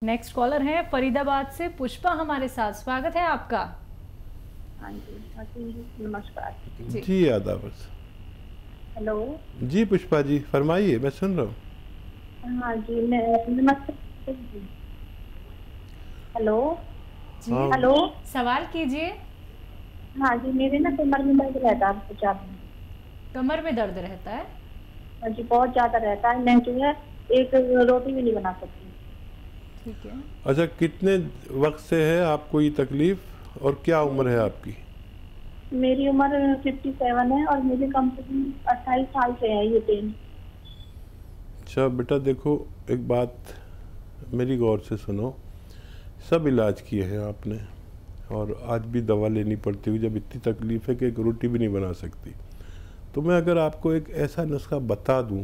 Next collar है फरीदाबाद से पुष्पा हमारे साथ। स्वागत है आपका। हाँ जी नमस्कार जी आदाब। हेलो जी पुष्पा जी फरमाइए, मैं सुन रहा हूँ। हाँ जी नमस्कार। हेलो जी हाँ। हेलो सवाल कीजिए। हाँ जी मेरे ना कमर में दर्द रहता है बहुत ज्यादा। कमर में दर्द रहता है? हाँ जी बहुत ज्यादा रहता है। मैं जो है एक रोटी भी नहीं बना सकती। ठीक है। अच्छा, कितने वक्त से है आपको ये तकलीफ और क्या उम्र है आपकी? मेरी उम्र 57 है और मुझे कम से कम 28 साल से है ये पेन। अच्छा बेटा देखो, एक बात मेरी गौर से सुनो। सब इलाज किए हैं आपने और आज भी दवा लेनी पड़ती हुई जब इतनी तकलीफ है कि एक रोटी भी नहीं बना सकती। तो मैं अगर आपको एक ऐसा नुस्खा बता दूं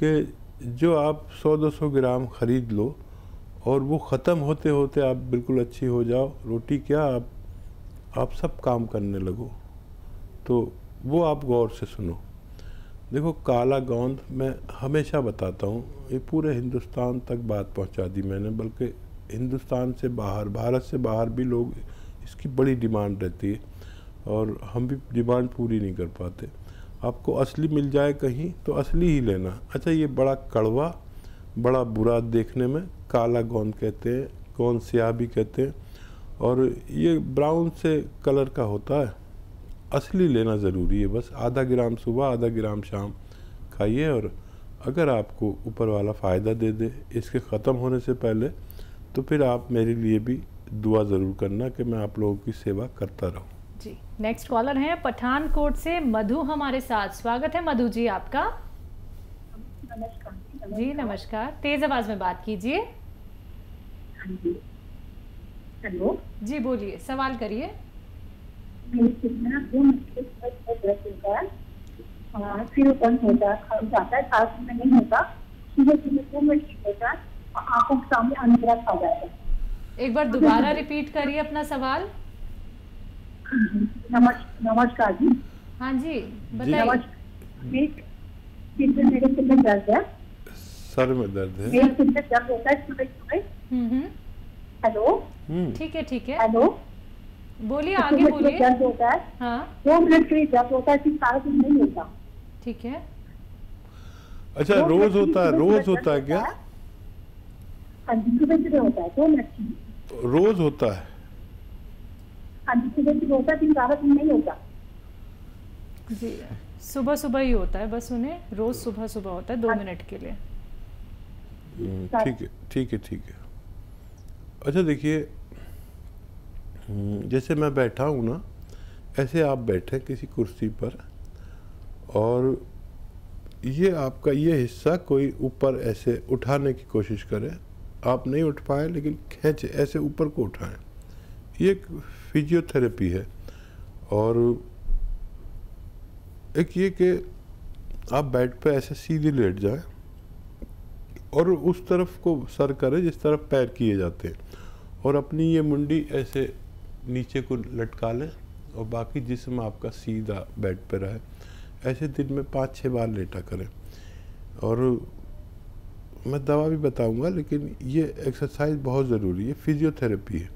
कि जो आप 100-200 ग्राम ख़रीद लो और वो ख़त्म होते होते आप बिल्कुल अच्छी हो जाओ, रोटी क्या आप सब काम करने लगो, तो वो आप गौर से सुनो। देखो काला गोंद मैं हमेशा बताता हूँ, ये पूरे हिंदुस्तान तक बात पहुँचा दी मैंने, बल्कि हिंदुस्तान से बाहर, भारत से बाहर भी लोग इसकी बड़ी डिमांड रहती है और हम भी डिमांड पूरी नहीं कर पाते। आपको असली मिल जाए कहीं तो असली ही लेना। अच्छा, ये बड़ा कड़वा, बड़ा बुरा देखने में, काला गोंद कहते हैं, गोंद स्याह भी कहते हैं, और ये ब्राउन से कलर का होता है। असली लेना ज़रूरी है। बस आधा ग्राम सुबह, आधा ग्राम शाम खाइए और अगर आपको ऊपर वाला फ़ायदा दे दे इसके ख़त्म होने से पहले, तो फिर आप मेरे लिए भी दुआ ज़रूर करना कि मैं आप लोगों की सेवा करता रहूं। जी नेक्स्ट कॉलर है पठानकोट से मधु हमारे साथ। स्वागत है मधु जी आपका। नमस्कार। जी नमस्कार, तेज आवाज में बात कीजिए। हाँ जी हेलो जी बोलिए, सवाल करिए। फिर बंद होता है, खा जाता है, खास में नहीं होता, सुबह सुबह 2 मिनट ठीक होता है, आंखों के सामने अंधेरा खा जाता है। एक बार दोबारा रिपीट करिए अपना सवाल। नमस्कार जी। हाँ जी बताइए। मेरे सिर में दर्द है। सर में दर्द है? मेरे सिर में दर्द होता है सुबह सुबह। हेलो ठीक है हेलो बोलिए, आगे बोलिए। दर्द होता है, हाँ 2 मिनट के लिए दर्द होता है, फिर सारा दिन नहीं होता। ठीक है। अच्छा, रोज होता है? रोज होता है क्या? हाँ जी सुबह सुबह होता है, 2 मिनट की। रोज होता है? हाँ जी सुबह सुबह होता है, फिर सारा दिन नहीं होता। जी सुबह सुबह ही होता है, बस उन्हें रोज सुबह सुबह होता है 2 मिनट के लिए। ठीक है ठीक है ठीक है। अच्छा देखिए, जैसे मैं बैठा हूँ ना, ऐसे आप बैठे किसी कुर्सी पर और ये आपका ये हिस्सा कोई ऊपर ऐसे उठाने की कोशिश करे। आप नहीं उठ पाए लेकिन खींचे, ऐसे ऊपर को उठाएं। ये एक फिजियोथेरेपी है। और एक ये कि आप बेड पे ऐसे सीधे लेट जाएं और उस तरफ को सर करें जिस तरफ पैर किए जाते हैं, और अपनी ये मुंडी ऐसे नीचे को लटका लें और बाकी जिस्म आपका सीधा बेड पर रहे। ऐसे दिन में 5-6 बार लेटा करें। और मैं दवा भी बताऊंगा, लेकिन ये एक्सरसाइज बहुत ज़रूरी है, फिजियोथेरेपी है।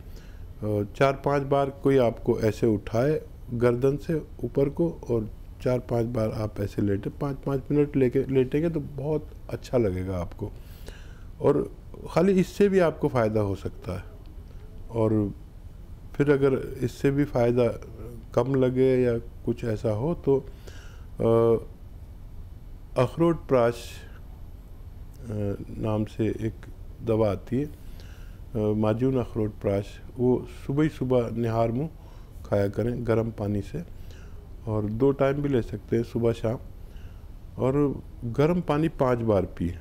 4-5 बार कोई आपको ऐसे उठाए गर्दन से ऊपर को और 4-5 बार आप ऐसे लेटे, 5-5 मिनट लेटेंगे तो बहुत अच्छा लगेगा आपको। और ख़ाली इससे भी आपको फ़ायदा हो सकता है। और फिर अगर इससे भी फ़ायदा कम लगे या कुछ ऐसा हो तो अखरोट प्राश नाम से एक दवा आती है, माजून अखरोट प्राश, वो सुबह ही सुबह निहार मुँह खाया करें गर्म पानी से, और 2 टाइम भी ले सकते हैं, सुबह शाम। और गर्म पानी 5 बार पिए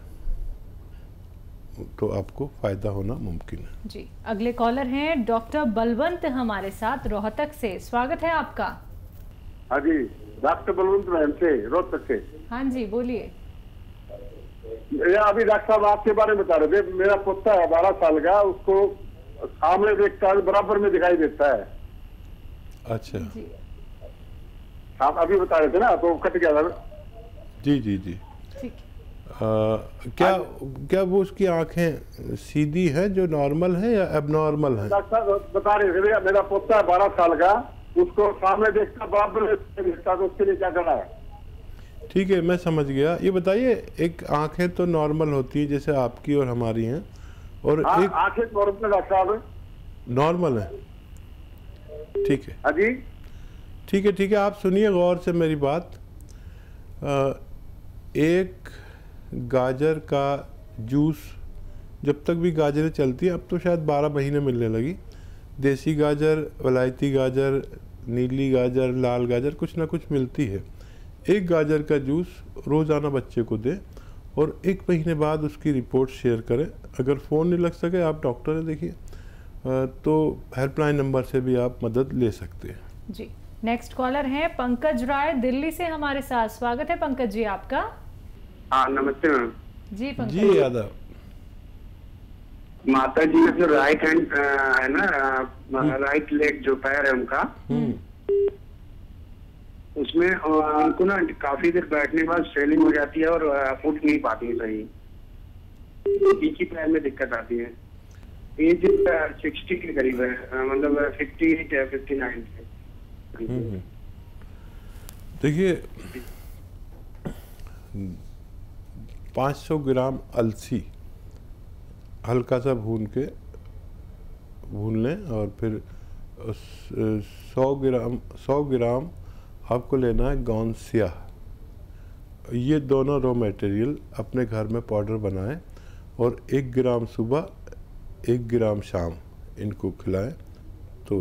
तो आपको फ़ायदा होना मुमकिन है। जी अगले कॉलर हैं डॉक्टर बलवंत हमारे साथ रोहतक से। स्वागत है आपका। हाँ जी डॉक्टर बलवंत मैम से रोहतक से। हाँ जी बोलिए। अभी डॉक्टर साहब आपके बारे में बता रहे थे। मेरा पोता है 12 साल का, उसको सामने देखता है, बराबर में दिखाई देता है। अच्छा जी आप अभी बता रहे थे ना, तो कट गया था। जी जी जी। ठीक। क्या वो उसकी आंखें सीधी हैं जो नॉर्मल है या एबनॉर्मल है? डॉक्टर बता रहे थे, मेरा पोता है 12 साल का, उसको सामने देखता बराबर में देखता, तो उसके लिए क्या करना है? ठीक है, मैं समझ गया। ये बताइए, एक आंखें तो नॉर्मल होती है जैसे आपकी और हमारी हैं, और एक आंखें नॉर्मल डॉक्टर साहब नॉर्मल है। ठीक है, अजी ठीक है, ठीक है, आप सुनिए गौर से मेरी बात। एक गाजर का जूस, जब तक भी गाजरें चलती हैं, अब तो शायद 12 महीने मिलने लगी, देसी गाजर, वलायती गाजर, नीली गाजर, लाल गाजर, कुछ ना कुछ मिलती है। एक गाजर का जूस रोज़ाना बच्चे को दें और 1 महीने बाद उसकी रिपोर्ट शेयर करें। अगर फ़ोन नहीं लग सके, आप डॉक्टर ने देखिए, तो हेल्पलाइन नंबर से भी आप मदद ले सकते हैं। जी, नेक्स्ट कॉलर हैं पंकज राय दिल्ली से हमारे साथ। स्वागत है पंकज जी आपका। हाँ नमस्ते मैम। जी पंकज जी यादव। माता जी का जो राइट हैंड है ना, राइट लेग जो पैर है उनका, उसमें उनको ना काफी देर बैठने के बाद स्वेलिंग हो जाती है और उठ नहीं पाती है सही, एक ही पैर में दिक्कत आती है। एज 60 के करीब है, मतलब 58 या 59 है। देखिए, 500 ग्राम अलसी हल्का सा भून लें और फिर 100 ग्राम आपको लेना है गौन स्याह। ये दोनों रॉ मटेरियल अपने घर में पाउडर बनाएं और 1 ग्राम सुबह 1 ग्राम शाम इनको खिलाएं, तो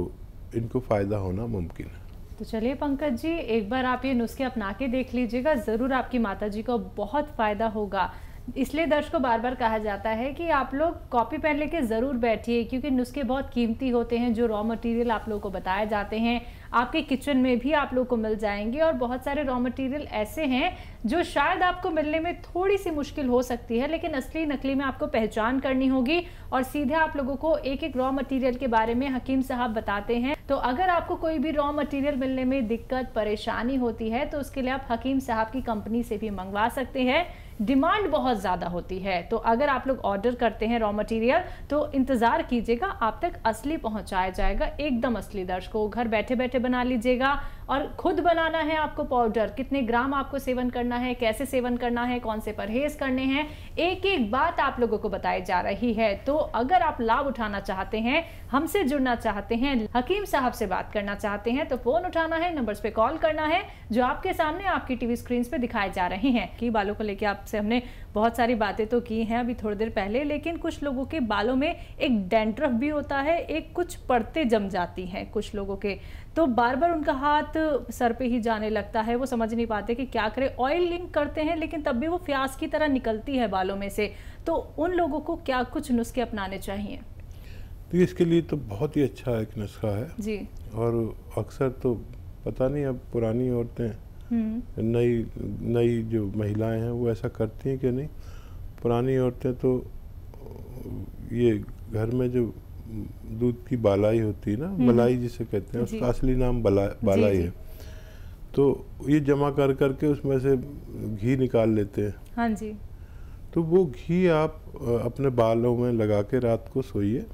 इनको फ़ायदा होना मुमकिन है। तो चलिए पंकज जी, एक बार आप ये नुस्खे अपना के देख लीजिएगा, ज़रूर आपकी माता जी को बहुत फ़ायदा होगा। इसलिए दर्शकों को बार बार कहा जाता है कि आप लोग कॉपी पेन लेके ज़रूर बैठिए, क्योंकि नुस्खे बहुत कीमती होते हैं। जो रॉ मटेरियल आप लोगों को बताए जाते हैं आपके किचन में भी आप लोग को मिल जाएंगे, और बहुत सारे रॉ मटेरियल ऐसे हैं जो शायद आपको मिलने में थोड़ी सी मुश्किल हो सकती है, लेकिन असली नकली में आपको पहचान करनी होगी। और सीधे आप लोगों को एक एक रॉ मटेरियल के बारे में हकीम साहब बताते हैं। तो अगर आपको कोई भी रॉ मटेरियल मिलने में दिक्कत परेशानी होती है तो उसके लिए आप हकीम साहब की कंपनी से भी मंगवा सकते हैं। डिमांड बहुत ज़्यादा होती है, तो अगर आप लोग ऑर्डर करते हैं रॉ मटेरियल तो इंतज़ार कीजिएगा, आप तक असली पहुंचाया जाएगा, एकदम असली। दर्शकों, घर बैठे बैठे बना लीजिएगा और खुद बनाना है आपको पाउडर। कितने ग्राम आपको सेवन करना है, कैसे सेवन करना है, कौन से परहेज करने हैं, एक एक बात आप लोगों को बताई जा रही है। तो अगर आप लाभ उठाना चाहते हैं, हमसे जुड़ना चाहते हैं, हकीम साहब से बात करना चाहते हैं, तो फोन उठाना है, नंबर्स पे कॉल करना है जो आपके सामने आपकी टीवी स्क्रीन पे दिखाए जा रहे हैं। कि बालों को लेकर आपसे हमने बहुत सारी बातें तो की हैं अभी थोड़ी देर पहले, लेकिन कुछ लोगों के बालों में एक डैंड्रफ भी होता है, एक कुछ परतें जम जाती हैं कुछ लोगों के, तो बार बार उनका हाथ सर पे ही जाने लगता है, वो समझ नहीं पाते कि क्या करें। ऑयलिंग करते हैं लेकिन तब भी वो फ्यास की तरह निकलती है बालों में से, तो उन लोगों को क्या कुछ नुस्खे अपनाने चाहिए? तो इसके लिए तो बहुत ही अच्छा एक नुस्खा है जी, और अक्सर तो पता नहीं अब पुरानी औरतें, नई जो महिलाएं हैं वो ऐसा करती हैं कि नहीं। पुरानी औरतें तो ये घर में जो दूध की बालाई होती है ना, मलाई जिसे कहते हैं, उसका असली नाम बालाई है, तो ये जमा कर करके उसमें से घी निकाल लेते हैं। हाँ जी। तो वो घी आप अपने बालों में लगा के रात को सोइए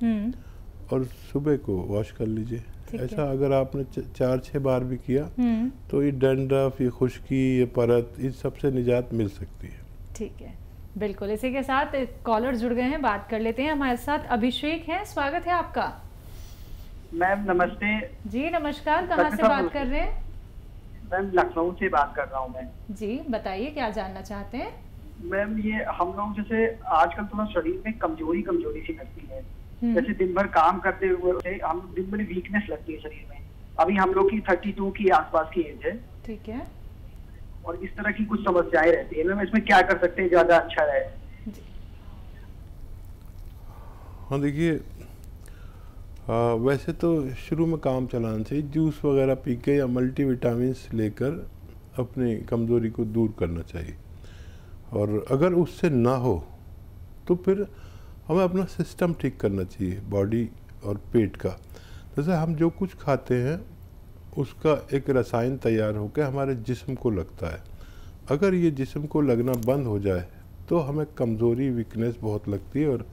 और सुबह को वॉश कर लीजिए। ऐसा अगर आपने 4-6 बार भी किया तो ये डैंड्रफ, ये खुश्की, ये परत, इन सबसे निजात मिल सकती है। ठीक है, बिल्कुल। इसी के साथ कॉलर जुड़ गए हैं, बात कर लेते हैं। हमारे साथ अभिषेक हैं, स्वागत है आपका। मैम नमस्ते। जी नमस्कार, कहाँ से बात कर रहे हैं? मैम लखनऊ से बात कर रहा हूँ मैं। जी बताइए, क्या जानना चाहते हैं? मैम ये हम लोग जैसे आजकल थोड़ा शरीर में कमजोरी सी लगती है, जैसे दिन भर काम करते हुए हम दिन भर वीकनेस लगती है शरीर में। अभी हम लोग की 32 की आसपास की एज है। ठीक है। और इस तरह की कुछ समस्याएं रहती है, मैम इसमें क्या कर सकते हैं ज्यादा अच्छा रहे? हाँ देखिए, वैसे तो शुरू में काम चलाने से जूस वगैरह पी के या मल्टीविटामिन्स लेकर अपनी कमज़ोरी को दूर करना चाहिए। और अगर उससे ना हो तो फिर हमें अपना सिस्टम ठीक करना चाहिए, बॉडी और पेट का। जैसे हम जो कुछ खाते हैं उसका एक रसायन तैयार होकर हमारे जिस्म को लगता है। अगर ये जिस्म को लगना बंद हो जाए तो हमें कमज़ोरी, वीकनेस बहुत लगती है और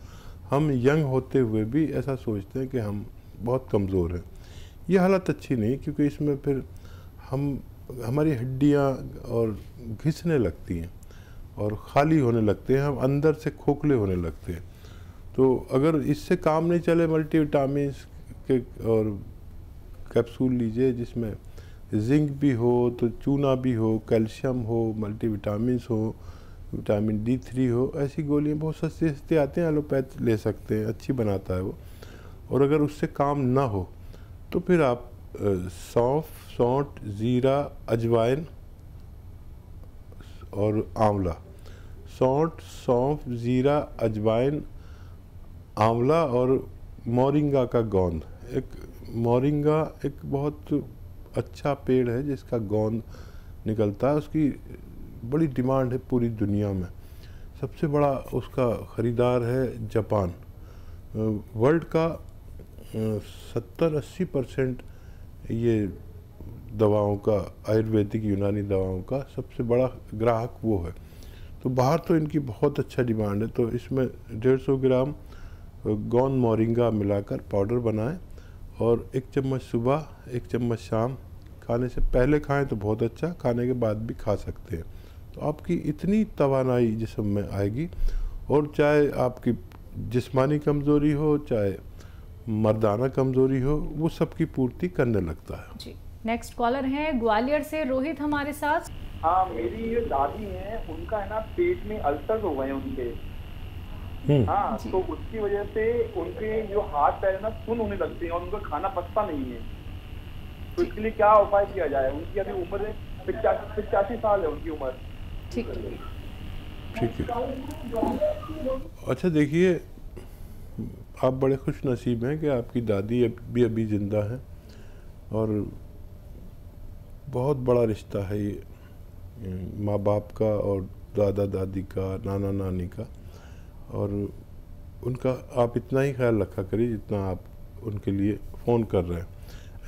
हम यंग होते हुए भी ऐसा सोचते हैं कि हम बहुत कमज़ोर हैं। ये हालत अच्छी नहीं, क्योंकि इसमें फिर हमारी हड्डियाँ और घिसने लगती हैं और ख़ाली होने लगते हैं, हम अंदर से खोखले होने लगते हैं। तो अगर इससे काम नहीं चले, मल्टीविटामिन के और कैप्सूल लीजिए जिसमें जिंक भी हो, तो चूना भी हो, कैल्शियम हो, मल्टीविटामिन हो, विटामिन D3 हो, ऐसी गोलियाँ बहुत सस्ती सस्ती आती हैं, एलोपैथ ले सकते हैं, अच्छी बनाता है वो। और अगर उससे काम ना हो तो फिर आप सौंफ, सौंठ, ज़ीरा, अजवाइन और आंवला, सौंठ, सौंफ, ज़ीरा, अजवाइन, आंवला और मोरिंगा का गोंद। मोरिंगा एक बहुत अच्छा पेड़ है जिसका गोंद निकलता है, उसकी बड़ी डिमांड है पूरी दुनिया में। सबसे बड़ा उसका ख़रीदार है जापान। वर्ल्ड का 70-80% ये दवाओं का, आयुर्वेदिक यूनानी दवाओं का सबसे बड़ा ग्राहक वो है। तो बाहर तो इनकी बहुत अच्छा डिमांड है। तो इसमें 150 ग्राम गोंद मोरिंगा मिलाकर पाउडर बनाएं और 1 चम्मच सुबह, 1 चम्मच शाम, खाने से पहले खाएं तो बहुत अच्छा, खाने के बाद भी खा सकते हैं। तो आपकी इतनी तवानाई जिस्म में आएगी, और चाहे आपकी जिस्मानी कमज़ोरी हो, चाहे मर्दाना कमज़ोरी हो, वो सबकी पूर्ति करने लगता है। जी, नेक्स्ट कॉलर हैं ग्वालियर से रोहित हमारे साथ। हाँ, मेरी जो दादी हैं उनका है ना पेट में अल्सर हो गए हैं उनके। हाँ, तो उसकी वजह से उनके जो हाथ पैर ना सुन्न होने लगते हैं और उनका खाना पचता नहीं है। तो इसके लिए क्या उपाय किया जाए? उनकी अभी उम्र 85 साल है उनकी उम्र। ठीक है। अच्छा, देखिए, आप बड़े खुश नसीब हैं कि आपकी दादी अभी ज़िंदा है, और बहुत बड़ा रिश्ता है ये माँ बाप का और दादा दादी का, नाना नानी का। और उनका आप इतना ही ख्याल रखा करिए जितना आप उनके लिए फ़ोन कर रहे हैं।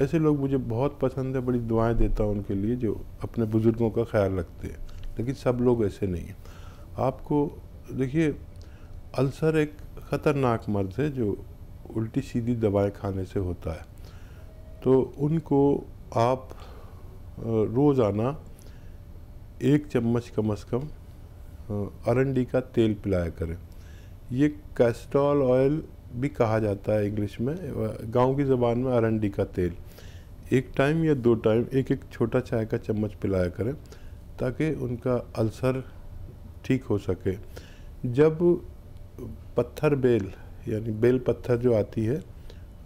ऐसे लोग मुझे बहुत पसंद है, बड़ी दुआएं देता हूँ उनके लिए जो अपने बुज़ुर्गों का ख्याल रखते हैं, लेकिन सब लोग ऐसे नहीं हैं। आपको देखिए, अल्सर एक ख़तरनाक मर्ज़ है जो उल्टी सीधी दवाएं खाने से होता है। तो उनको आप रोज़ाना 1 चम्मच कम से कम अरंडी का तेल पिलाया करें। ये कैस्ट्रॉल ऑयल भी कहा जाता है इंग्लिश में, गांव की ज़बान में अरंडी का तेल। 1 टाइम या 2 टाइम 1-1 छोटा चाय का चम्मच पिलाया करें ताकि उनका अल्सर ठीक हो सके। जब पत्थर बेल यानी बेल पत्थर जो आती है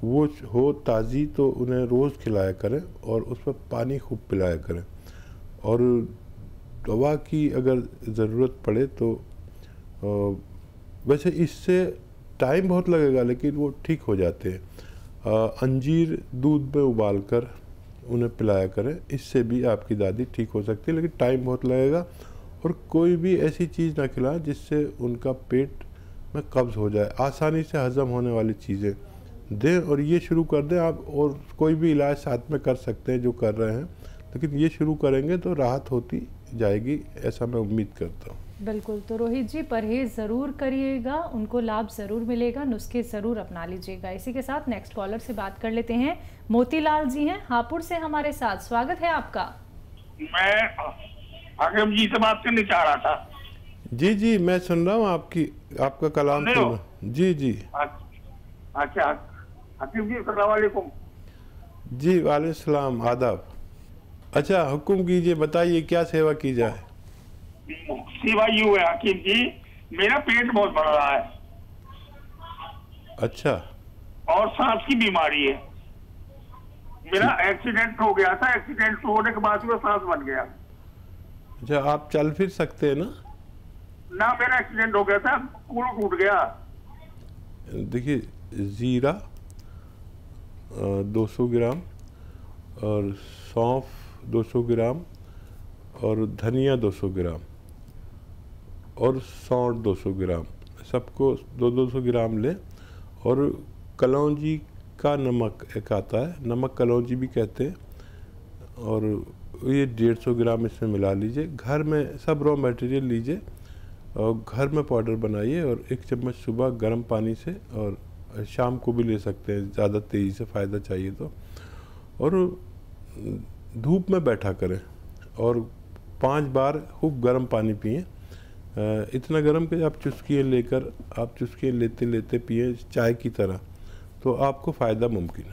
वो हो ताज़ी, तो उन्हें रोज़ खिलाया करें और उस पर पानी खूब पिलाया करें। और दवा की अगर ज़रूरत पड़े तो वैसे इससे टाइम बहुत लगेगा लेकिन वो ठीक हो जाते हैं। अंजीर दूध में उबाल कर उन्हें पिलाया करें, इससे भी आपकी दादी ठीक हो सकती है, लेकिन टाइम बहुत लगेगा। और कोई भी ऐसी चीज़ ना खिलाएं जिससे उनका पेट में कब्ज़ हो जाए। आसानी से हज़म होने वाली चीज़ें दें और ये शुरू कर दें आप। और कोई भी इलाज साथ में कर सकते हैं जो कर रहे हैं, लेकिन ये शुरू करेंगे तो राहत होती जाएगी, ऐसा मैं उम्मीद करता हूँ। बिल्कुल। तो रोहित जी, परहेज़ ज़रूर करिएगा, उनको लाभ ज़रूर मिलेगा, नुस्खे ज़रूर अपना लीजिएगा। इसी के साथ नेक्स्ट कॉलर से बात कर लेते हैं। मोतीलाल जी हैं हापुड़ से हमारे साथ, स्वागत है आपका। मैं हाकिम जी से बात करना चाह रहा था। जी जी, मैं सुन रहा हूँ आपका कलाम सुन। जी जी, अच्छा हाकिम जी, अस्सलाम वालेकुम। जी वालेकुम सलाम, आदाब। अच्छा, हुक्म कीजिए, बताइए क्या सेवा की जाए। सेवा यूँ है हाकिम जी, मेरा पेट बहुत बढ़ रहा है। अच्छा। और सांस की बीमारी है। मेरा एक्सीडेंट हो गया था, एक्सीडेंट होने के बाद में सांस बन गया। अच्छा, आप चल फिर सकते हैं ना? ना, मेरा एक्सीडेंट हो गया था, कूल टूट गया। देखिए, जीरा 200 ग्राम और सौंफ 200 ग्राम और धनिया 200 ग्राम और सौंठ 200 ग्राम, सबको 200 ग्राम लें। और कलौंजी का नमक एक आता है, नमक कलौंजी भी कहते हैं, और ये 150 ग्राम इसमें मिला लीजिए। घर में सब रॉ मटेरियल लीजिए और घर में पाउडर बनाइए और 1 चम्मच सुबह गर्म पानी से, और शाम को भी ले सकते हैं ज़्यादा तेज़ी से फ़ायदा चाहिए तो। और धूप में बैठा करें और 5 बार खूब गर्म पानी पिएं, इतना गर्म कि आप चुस्कियाँ लेते लेते पिए चाय की तरह, तो आपको फ़ायदा मुमकिन है।